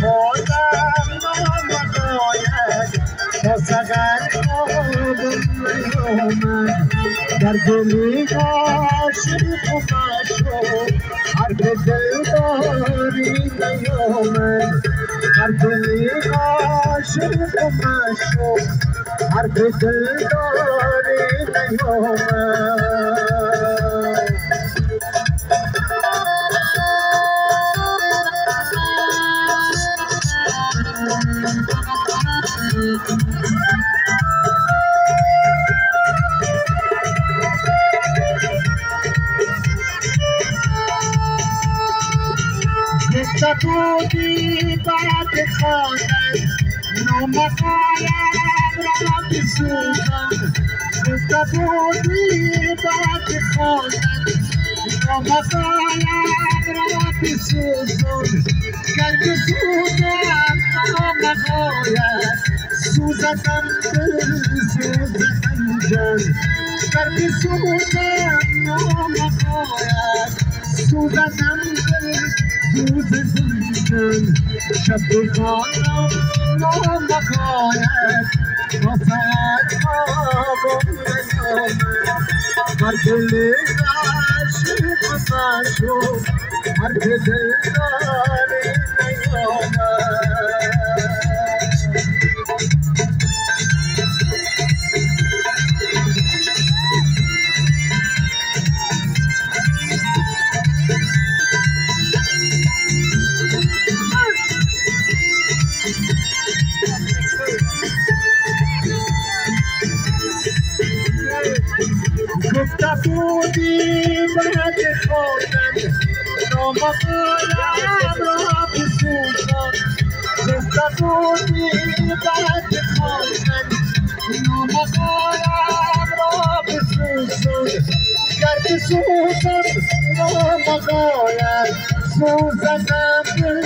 خودم نامگاید تا سگر آدم نیامد در دلی عاشق مشو حرف دلداری نیامد در دلی عاشق مشو حرف دلداری نیامد بودی بعد خواندن نامقایم را بسوزم گفته بودی بعد خواندن نامقایم را بسوزم گر بسوزم نامقایم سوزدم دل سوزدم جان گر بسوزم نامقایم سوزدم دل سوزدم شب خانم نامقاید واسد خوابم نیامد هر دل عاشق مشو هر دلداری نیامد گفته بودی بعد خواندن نامقایم را بسوزان گفته بودی بعد خواندن نامقایم را بسوزان گر بسوزم نامقایم سوزدم دل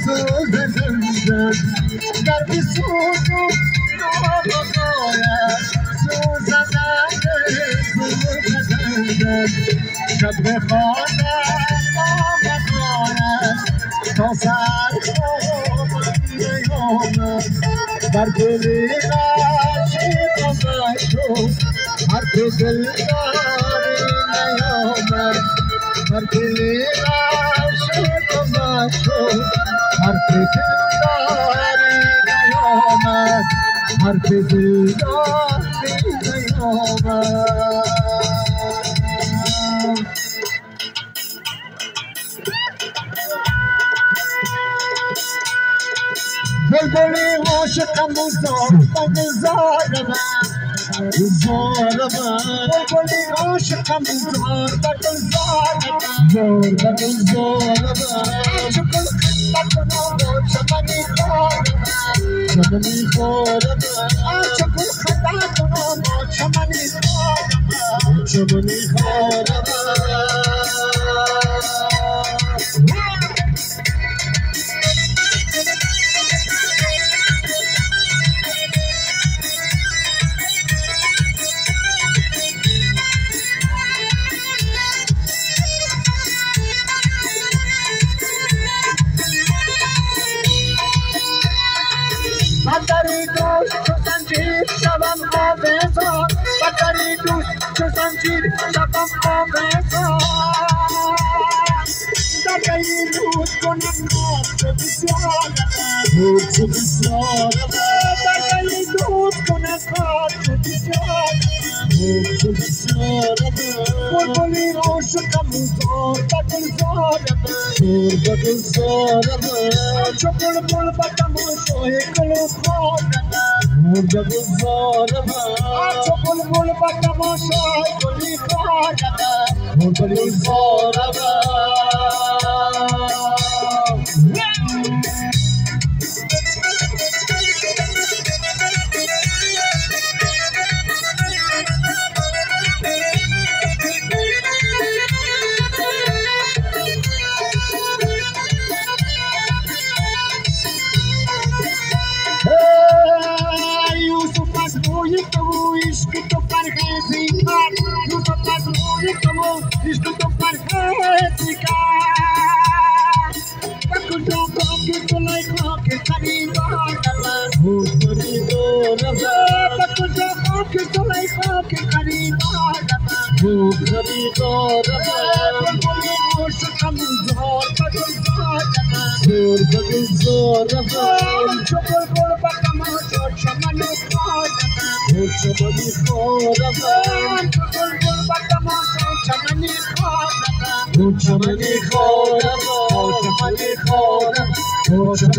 سوزدم جان گر بسوزم نامقایم سوزدم شب خانم نامقایم تا سر خوابم نیامد بر دل عاشق مشو حرف دلداری نیامد بر دل عاشق مشو حرف دلداری نیامد حرف دلداری نیامد بلبلی عاشقم بزار بگذار من بلبلی عاشقم بزار بگذار من بگذار من چکل خطا کنم چمنی خورم چمنی خورم چکل خطا کنم چمنی خورم چمنی خورم بدری دوست چو زنجیر شوم آویزان بدری دوست چو زنجیر شوم آویزان در گیری روز کنم ناز بسیار چو بسیار در گیری روز کنم ناز بسیار چو بسیار بلبلی عاشقم بزار بگذار بگذار چو بلبل بدم شوی کلو خواندم بگذار چو بلبل بدم شوی کلی خواندم بگذار Isto tô parquetica, tá com o jogo que tô lá e rock,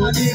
Money,